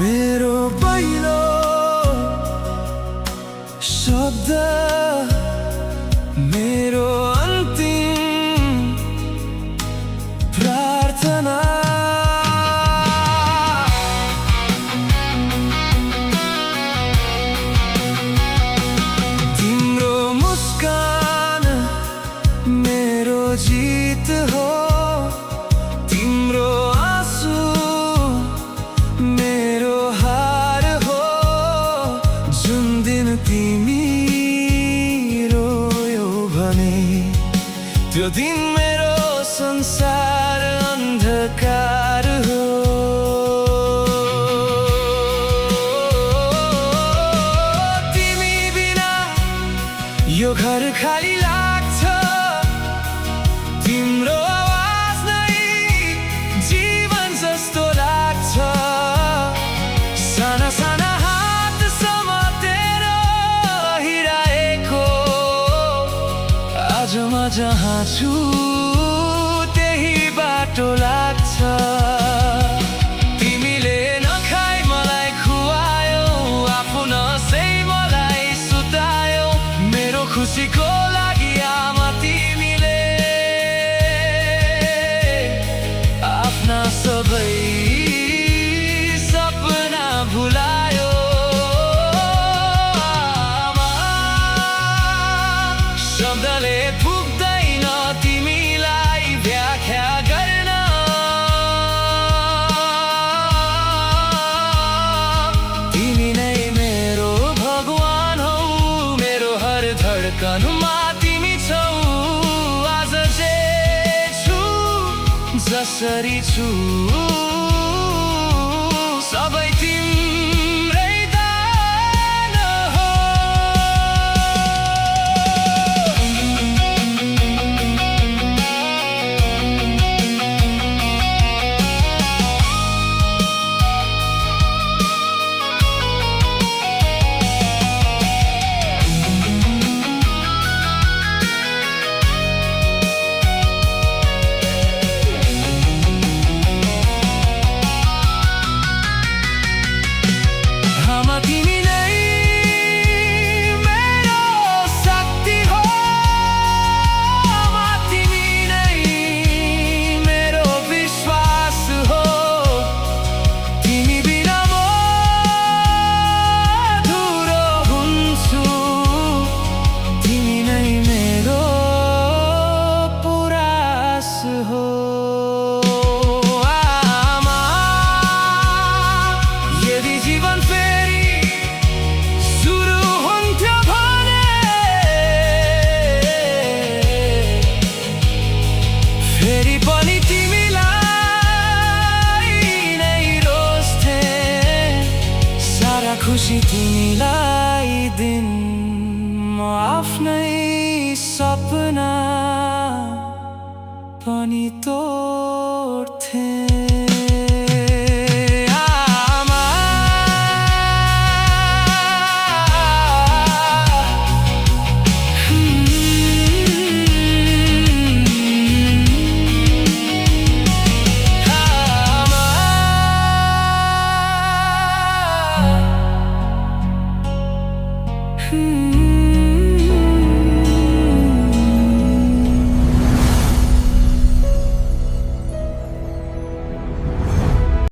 मेरो पहिलो शब्द मेरो अन्तिम प्रार्थना तिम्रो मुस्कान मेरो जीत हो तिम्रो आँसु मेरो हार हो जुन दिन तिमी रोयो भने त्यो दिन मेरो संसार अन्धकार हो तिमी बिना यो घर खाली लाग्छ तिम्रो आवाज नै जीवन जस्तो लाग्छ साना साना हात समातेर हिँडाएको आज म जहाँ छु त्यही बाटो लाग्छ तिमीले नखाई मलाई खुवायौ आफू नसै मलाई सुतायौ मेरो खुसीको लागि आमा तिमीले आफ्ना सबै सपना भुलायो आमा शब्दले पुग्दैन तिमीलाई व्याख्या गर्न तिमी नै मेरो भगवान हौ मेरो हर धड्कनमा तिमी छौ आज जे छु जसरी छु सबै तिम्रै दान हो आमा तिमी नै मेरो शक्ति हो आमा तिमी नै मेरो विश्वास हो तिमी बिना म अधुरो हुन्छु तिमी नै मेरो पुरास हो आमा यदि जीवन सुरु हुन्थ्यो भने फेरि पनि तिमीलाई नै रोज्थे सारा खुसी तिमीलाई दिन म आफ्नै सपना पनि तो